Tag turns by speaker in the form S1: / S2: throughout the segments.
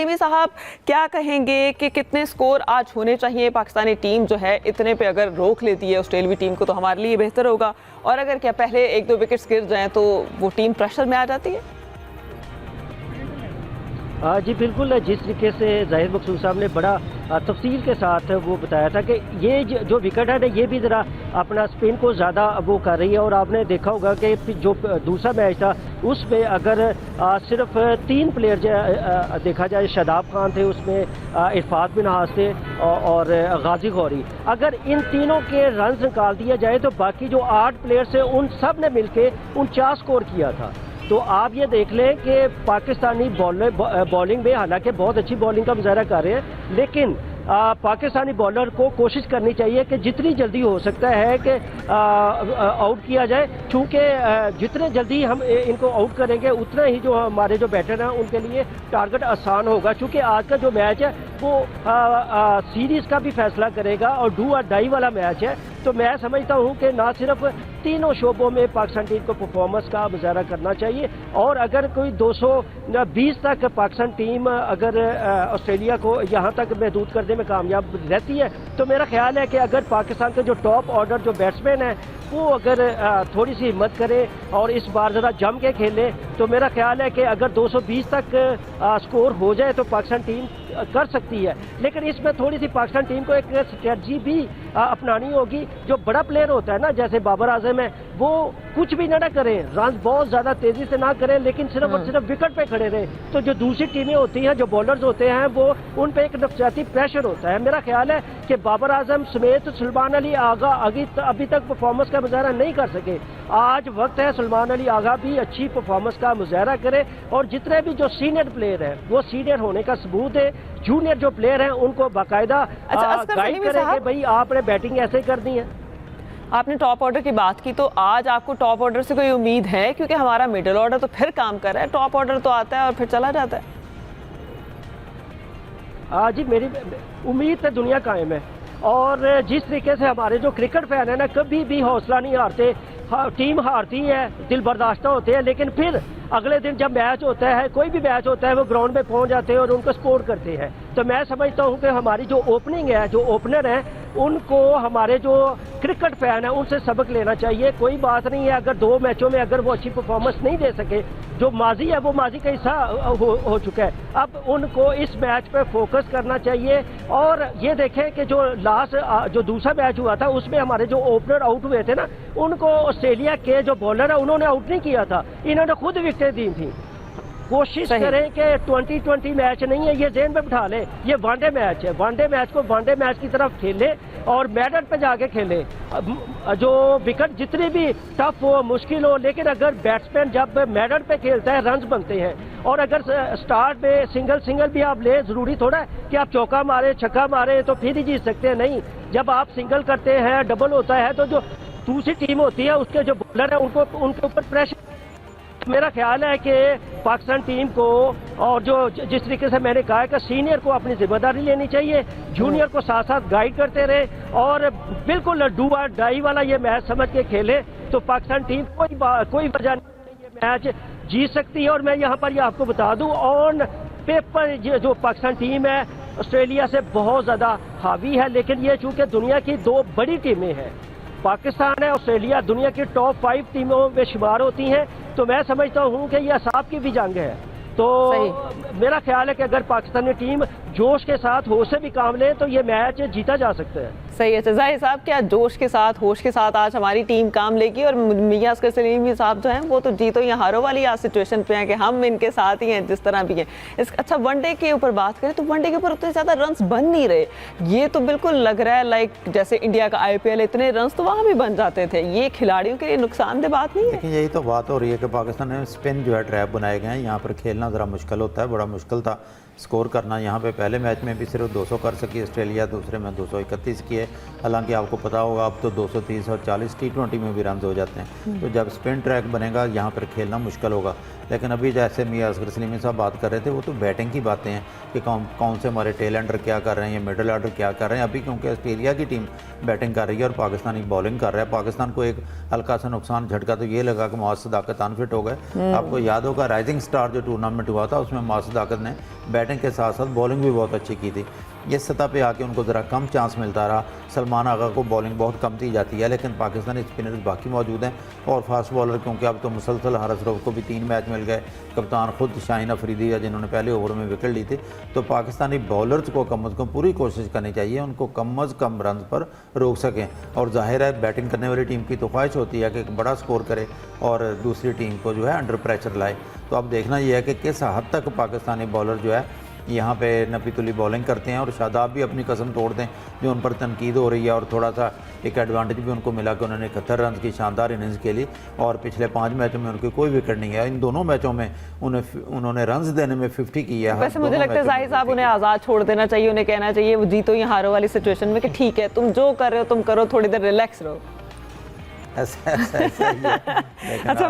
S1: Salimi साहब, क्या कहेंगे कि कितने स्कोर आज होने चाहिए? पाकिस्तानी टीम जो है इतने पे अगर रोक लेती है ऑस्ट्रेलियाई टीम को तो हमारे लिए बेहतर होगा, और अगर क्या पहले 1-2 विकेट्स गिर जाएं तो वो टीम प्रेशर में आ जाती है?
S2: जी बिल्कुल, जिस तरीके से जाहिर मकसूद साहब ने बड़ा तफसील के साथ वो बताया था कि ये जो विकेट है ना, ये भी ज़रा अपना स्पिन को ज़्यादा वो कर रही है। और आपने देखा होगा कि जो दूसरा मैच था उसमें अगर सिर्फ 3 प्लेयर देखा जाए, शादाब खान थे उसमें, इरफात बिन हास थे और गाजी गौरी, अगर इन तीनों के रन निकाल दिया जाए तो बाकी जो 8 प्लेयर्स हैं उन सब ने मिलकर 49 स्कोर किया था। तो आप ये देख लें कि पाकिस्तानी बॉलिंग में हालांकि बहुत अच्छी बॉलिंग का मुजाहरा कर रहे हैं, लेकिन पाकिस्तानी बॉलर को कोशिश करनी चाहिए कि जितनी जल्दी हो सकता है कि आउट किया जाए, क्योंकि जितने जल्दी हम इनको आउट करेंगे उतना ही जो हमारे जो बैटर हैं उनके लिए टारगेट आसान होगा। क्योंकि आज का जो मैच है वो सीरीज़ का भी फैसला करेगा और डू और डाई वाला मैच है। तो मैं समझता हूं कि ना सिर्फ तीनों शोबों में पाकिस्तान टीम को परफॉर्मेंस का मुजाहरा करना चाहिए, और अगर कोई 220 तक पाकिस्तान टीम अगर ऑस्ट्रेलिया को यहां तक महदूद करने में कामयाब रहती है तो मेरा ख्याल है कि अगर पाकिस्तान के जो टॉप ऑर्डर जो बैट्समैन हैं वो अगर थोड़ी सी हिम्मत करे और इस बार ज़रा जम के खेले तो मेरा ख्याल है कि अगर 220 तक स्कोर हो जाए तो पाकिस्तान टीम कर सकती है। लेकिन इसमें थोड़ी सी पाकिस्तान टीम को एक स्ट्रेटजी भी अपनानी होगी। जो बड़ा प्लेयर होता है ना, जैसे बाबर आजम है, वो कुछ भी ना करें, रन बहुत ज़्यादा तेज़ी से ना करें, लेकिन सिर्फ और सिर्फ विकेट पे खड़े रहे, तो जो दूसरी टीमें होती हैं, जो बॉलर्स होते हैं, वो उन पर एक नफसियाती प्रेशर होता है। मेरा ख्याल है कि बाबर आजम समेत सलमान अली आगा अभी तक परफॉर्मेंस का मुजाहरा नहीं कर सके। आज वक्त है सलमान अली आगा भी अच्छी परफॉर्मेंस का मुजाहरा करे, और जितने भी जो सीनियर प्लेयर हैं वो सीनियर होने का सबूत है। जूनियर जो प्लेयर हैं उनको बाकायदा गाइड करें कि भाई आपने बैटिंग ऐसे करनी है।
S1: आपने टॉप ऑर्डर की बात की, तो आज आपको टॉप ऑर्डर से कोई उम्मीद है? क्योंकि हमारा मिडिल ऑर्डर तो फिर काम कर रहा है, टॉप ऑर्डर तो आता है और फिर चला जाता है।
S2: जी मेरी उम्मीद तो दुनिया कायम है, और जिस तरीके से हमारे जो क्रिकेट फैन है ना, कभी भी हौसला नहीं हारते। टीम हारती है, दिल बर्दाश्त होते हैं, लेकिन फिर अगले दिन जब मैच होता है, कोई भी मैच होता है, वो ग्राउंड में पहुंच जाते हैं और उनको सपोर्ट करते हैं। तो मैं समझता हूं कि हमारी जो ओपनिंग है, जो ओपनर है, उनको हमारे जो क्रिकेट फैन है उनसे सबक लेना चाहिए। कोई बात नहीं है अगर 2 मैचों में अगर वो अच्छी परफॉर्मेंस नहीं दे सके, जो माजी है वो माजी का हिस्सा हो चुका है। अब उनको इस मैच पे फोकस करना चाहिए। और ये देखें कि जो लास्ट जो दूसरा मैच हुआ था उसमें हमारे जो ओपनर आउट हुए थे ना, उनको ऑस्ट्रेलिया के जो बॉलर है उन्होंने आउट नहीं किया था, इन्होंने खुद विकेटें दी थी। कोशिश करें कि 2020 मैच नहीं है, ये जेन में बिठा लें, ये वनडे मैच है। वनडे मैच को वनडे मैच की तरफ खेले और मैडल पे जाके खेले। जो विकेट जितनी भी टफ हो, मुश्किल हो, लेकिन अगर बैट्समैन जब मैडल पे खेलता है रन्स बनते हैं। और अगर स्टार्ट में सिंगल भी आप ले, जरूरी थोड़ा है कि आप चौका मारे, छक्का मारे तो फिर ही जीत सकते हैं। नहीं, जब आप सिंगल करते हैं, डबल होता है, तो जो दूसरी टीम होती है उसके जो बॉलर है उनको उनके ऊपर प्रेशर। मेरा ख्याल है कि पाकिस्तान टीम को, और जो जिस तरीके से मैंने कहा कि सीनियर को अपनी जिम्मेदारी लेनी चाहिए, जूनियर को साथ साथ गाइड करते रहे, और बिल्कुल डू और डाई वाला ये मैच समझ के खेले तो पाकिस्तान टीम कोई वजह नहीं ये मैच जीत सकती है। और मैं यहाँ पर ये आपको बता दूं, ऑन पेपर जो पाकिस्तान टीम है ऑस्ट्रेलिया से बहुत ज़्यादा हावी है, लेकिन ये चूँकि दुनिया की 2 बड़ी टीमें हैं, पाकिस्तान है, ऑस्ट्रेलिया, दुनिया की टॉप 5 टीमों में शुमार होती हैं, तो मैं समझता हूं कि यह असाब की भी जंग है। तो मेरा ख्याल है कि अगर पाकिस्तानी टीम जोश के साथ होश से भी काम ले तो ये मैच जीता जा सकता है।
S1: सही है जाहिर साहब, क्या जोश के साथ होश के साथ आज हमारी टीम काम लेगी? और मियां अस्कर सलीमी साहब जो हैं वो तो जीतो या हारो वाली आज सिचुएशन पे हैं कि हम इनके साथ ही हैं जिस तरह भी हैं। अच्छा, वनडे के ऊपर बात करें तो वनडे के ऊपर उतने ज़्यादा रन्स बन नहीं रहे। ये तो बिल्कुल लग रहा है लाइक जैसे इंडिया का IPL, इतने रन्स तो वहाँ भी बन जाते थे। ये खिलाड़ियों के लिए नुकसानदेह बात नहीं है?
S3: देखिए, यही तो बात हो रही है कि पाकिस्तान में स्पिन जो है ट्रैप बनाए गए हैं, यहाँ पर खेलना ज़रा मुश्किल होता है, बड़ा मुश्किल था स्कोर करना। यहाँ पे पहले मैच में भी सिर्फ 200 कर सकी ऑस्ट्रेलिया, दूसरे में 231 किए, थे। हालांकि आपको पता होगा अब तो 230 और 40 T20 में भी रन हो जाते हैं। तो जब स्पिन ट्रैक बनेगा यहाँ पर खेलना मुश्किल होगा। लेकिन अभी जैसे मियां असगर सलीमी साहब बात कर रहे थे, वो तो बैटिंग की बातें हैं कि कौन से हमारे टेल एंडर क्या कर रहे हैं, ये मिडल ऑर्डर क्या कर रहे हैं। अभी क्योंकि ऑस्ट्रेलिया की टीम बैटिंग कर रही है और पाकिस्तानी बॉलिंग कर रहा है, पाकिस्तान को एक हल्का सा नुकसान झटका तो ये लगा कि मोहम्मद सदाकत अनफिट हो गए। आपको याद होगा राइजिंग स्टार जो टूर्नामेंट हुआ था उसमें मोहम्मद सदाकत ने बैटिंग के साथ साथ बॉलिंग भी बहुत अच्छी की थी। इस सतह पे आके उनको ज़रा कम चांस मिलता रहा। सलमान आगा को बॉलिंग बहुत कम दी जाती है, लेकिन पाकिस्तानी स्पिनर्स बाकी मौजूद हैं और फास्ट बॉलर क्योंकि अब तो मुसलसल हारिस रऊफ को भी 3 मैच मिल गए, कप्तान खुद शाहीन अफरीदी है जिन्होंने पहले ओवर में विकेट ली थी। तो पाकिस्तानी बॉलर्स को कम अज़ कम पूरी कोशिश करनी चाहिए उनको कम अज़ कम रन पर रोक सकें। और जाहिर है बैटिंग करने वाली टीम की तो ख्वाहिश होती है कि एक बड़ा स्कोर करे और दूसरी टीम को जो है अंडर प्रेशर लाए। तो अब देखना यह है कि किस हद तक पाकिस्तानी बॉलर जो है यहाँ पे नपीतुली बॉलिंग करते हैं और शादाब भी अपनी कसम तोड़ दें जो उन पर तनकीद हो रही है। और थोड़ा सा एक एडवांटेज भी उनको मिला कि उन्होंने 71 रन की शानदार इनिंग्स खेली और पिछले 5 मैचों में उनकी कोई विकेट नहीं है। इन दोनों मैचों में उन्होंने रन्स देने में 50 की है।
S1: वैसे मुझे लगता है जाहिर साहब उन्हें आज़ाद छोड़ देना चाहिए, उन्हें कहना चाहिए वो जीतो या हारो वाली सिचुएशन में कि ठीक है तुम जो कर रहे हो तुम करो, थोड़ी देर रिलैक्स रहो।
S3: ऐसा ही है। लेकिन
S1: अच्छा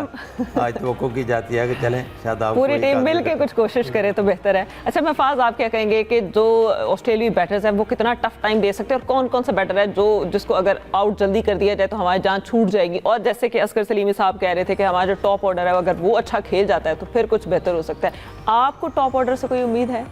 S3: आज तो की जाती है कि चलें शायद आप
S1: पूरी टीम मिल के कुछ कोशिश करे तो बेहतर है। अच्छा महफाज, आप क्या कहेंगे कि जो ऑस्ट्रेलियाई बैटर्स हैं वो कितना टफ टाइम दे सकते हैं और कौन कौन सा बैटर है जो जिसको अगर आउट जल्दी कर दिया जाए तो हमारी जान छूट जाएगी? और जैसे कि असगर सलीमी साहब कह रहे थे कि हमारा जो टॉप ऑर्डर है अगर वो अच्छा खेल जाता है तो फिर कुछ बेहतर हो सकता है। आपको टॉप ऑर्डर से कोई उम्मीद है?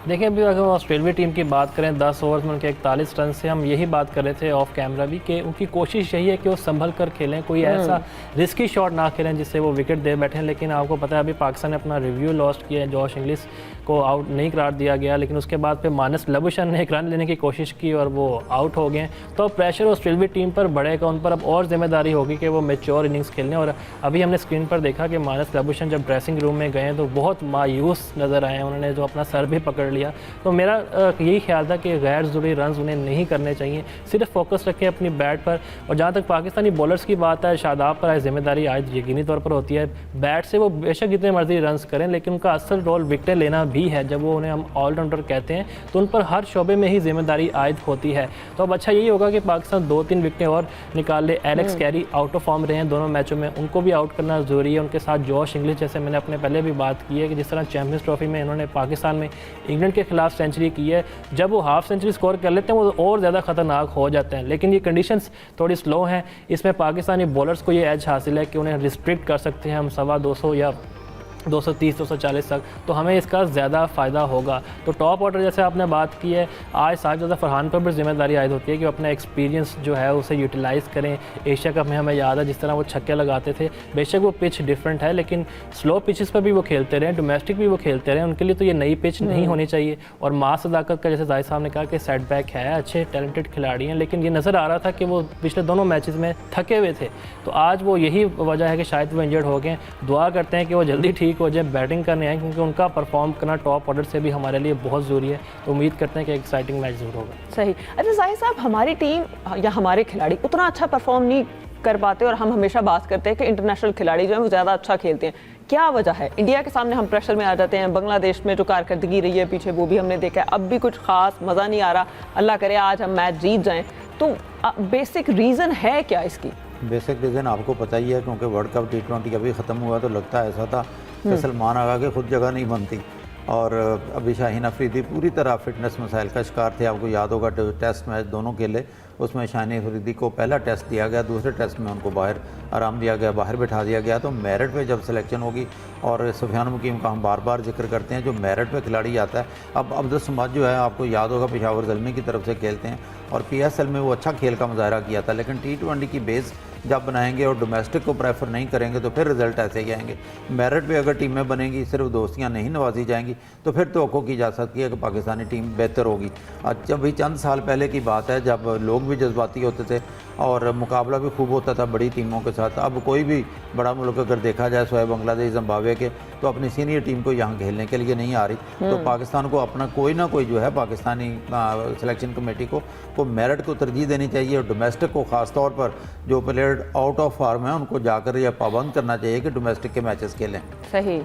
S4: देखिए, अभी अगर ऑस्ट्रेलिया टीम की बात करें 10 ओवर में उनके 41 रन से, हम यही बात कर रहे थे ऑफ कैमरा भी कि उनकी कोशिश यही है कि वो संभल कर खेलें, कोई ऐसा रिस्की शॉट ना खेलें जिससे वो विकेट दे बैठें। लेकिन आपको पता है अभी पाकिस्तान ने अपना रिव्यू लॉस्ट किया है, जॉश इंग्लिश को आउट नहीं करार दिया गया, लेकिन उसके बाद फिर मानस लबुशन ने एक रन लेने की कोशिश की और वो आउट हो गए। तो प्रेशर ऑस्ट्रेलिया टीम पर बढ़ेगा, उन पर अब और जिम्मेदारी होगी कि वो मैच्योर इनिंग्स खेलने। और अभी हमने स्क्रीन पर देखा कि मानस लबुशन जब ड्रेसिंग रूम में गए तो बहुत मायूस नज़र आए, उन्होंने जो अपना सर भी पकड़ लिया। तो मेरा यही ख्याल था कि गैर ज़रूरी रन उन्हें नहीं करने चाहिए, सिर्फ फोकस रखें अपनी बैट पर। और जहाँ तक पाकिस्तानी बॉलर्स की बात है, शादाब पर जिम्मेदारी आज यकीनी तौर पर होती है। बैट से वो बेशक जितने मर्जी रन करें, लेकिन उनका असल रोल विकेटें लेना भी है। जब वो उन्हें हम ऑलराउंडर कहते हैं तो उन पर हर शोबे में ही जिम्मेदारी आयद होती है। तो अब अच्छा यही होगा कि पाकिस्तान 2-3 विकेटें और निकाल ले। Alex Carey out of form रहे हैं दोनों मैचों में, उनको भी आउट करना ज़रूरी है। उनके साथ जॉश इंग्लिश, जैसे मैंने अपने पहले भी बात की है कि जिस तरह चैम्पियंस ट्रॉफी में इन्होंने पाकिस्तान में इंग्लैंड के खिलाफ सेंचुरी की है, जब वो हाफ सेंचुरी स्कोर कर लेते हैं वो और ज़्यादा खतरनाक हो जाते हैं। लेकिन ये कंडीशंस थोड़ी स्लो हैं, इसमें पाकिस्तानी बॉलर्स को ये एज हासिल है कि उन्हें रिस्ट्रिक्ट कर सकते हैं हम 225 या 230-240 तक, तो हमें इसका ज़्यादा फ़ायदा होगा। तो टॉप ऑर्डर जैसे आपने बात की है, आज साहिबजादा फरहान पर भी जिम्मेदारी आयद होती है कि वो अपना एक्सपीरियंस जो है उसे यूटिलाइज़ करें। एशिया कप में हमें याद है जिस तरह वो छक्के लगाते थे, बेशक वो पिच डिफरेंट है लेकिन स्लो पिचेस पर भी वो खेलते रहे, डोमेस्टिक भी वो खेलते रहे, उनके लिए तो ये नई पिच नहीं होनी चाहिए। और मां सदाकत का जैसे जाहिद साहब ने कहा कि सेटबैक है, अच्छे टैलेंटेड खिलाड़ी हैं, लेकिन ये नज़र आ रहा था कि वो पिछले दोनों मैचेस में थके हुए थे। तो आज वो यही वजह है कि शायद वो इंजर्ड हो गए। दुआ करते हैं कि वो जल्दी ठीक हो जाए, बैटिंग करने आए, क्योंकि उनका परफॉर्म करना टॉप ऑर्डर से भी हमारे लिए बहुत ज़रूरी है। तो उम्मीद करते हैं कि एक्साइटिंग मैच ज़रूर होगा।
S1: सही। अच्छा जाहिद साहब, हमारी टीम या हमारे खिलाड़ी उतना अच्छा परफॉर्म नहीं कर पाते और हम हमेशा बात करते हैं कि इंटरनेशनल खिलाड़ी जो हैं वो ज़्यादा अच्छा खेलते हैं। क्या वजह है? इंडिया के सामने हम प्रेशर में आ जाते हैं, बांग्लादेश में जो कारकर्दगी रही है पीछे वो भी हमने देखा है, अब भी कुछ खास मज़ा नहीं आ रहा। अल्लाह करे आज हम मैच जीत जाएँ। तो बेसिक रीज़न है क्या इसकी?
S3: बेसिक रीज़न आपको पता ही है, क्योंकि वर्ल्ड कप T20 अभी ख़त्म हुआ तो लगता है ऐसा था कि सलमान आगा के खुद जगह नहीं बनती और अभी शाहीन अफरीदी पूरी तरह फिटनेस मसाइल का शिकार थे। आपको याद होगा टेस्ट मैच दोनों खेले, उसमें शाहीन अफरीदी को पहला टेस्ट दिया गया, दूसरे टेस्ट में उनको बाहर आराम दिया गया, बाहर बिठा दिया गया। तो मेरिट पे जब सिलेक्शन होगी, और सुफियान मुकीम का हम बार बार जिक्र करते हैं, जो मेरिट पे खिलाड़ी आता है। अब अब्दुल समद जो है आपको याद होगा पेशावर ज़ल्मी की तरफ से खेलते हैं और PSL में वो अच्छा खेल का मुजाहरा किया था, लेकिन T20 की बेस जब बनाएंगे और डोमेस्टिक को प्रेफर नहीं करेंगे तो फिर रिजल्ट ऐसे ही आएंगे। मेरिट पे अगर टीमें बनेंगी, सिर्फ दोस्तियां नहीं नवाजी जाएंगी, तो फिर तो की जा सकती है कि पाकिस्तानी टीम बेहतर होगी। जब भी चंद साल पहले की बात है जब लोग भी जज्बाती होते थे और मुकाबला भी खूब होता था बड़ी टीमों के साथ। अब कोई भी बड़ा मुल्क अगर देखा जाए स्वाय बांग्लादेश, जिम्बाब्वे के, तो अपनी सीनियर टीम को यहाँ खेलने के लिए नहीं आ रही। तो पाकिस्तान को अपना कोई ना कोई जो है पाकिस्तानी सिलेक्शन कमेटी को मेरिट को तरजीह देनी चाहिए और डोमेस्टिक को ख़ास तौर पर जो प्लेयर आउट ऑफ फॉर्म है उनको जाकर या पाबंद करना चाहिए कि डोमेस्टिक के मैचेस खेलें।
S1: सही।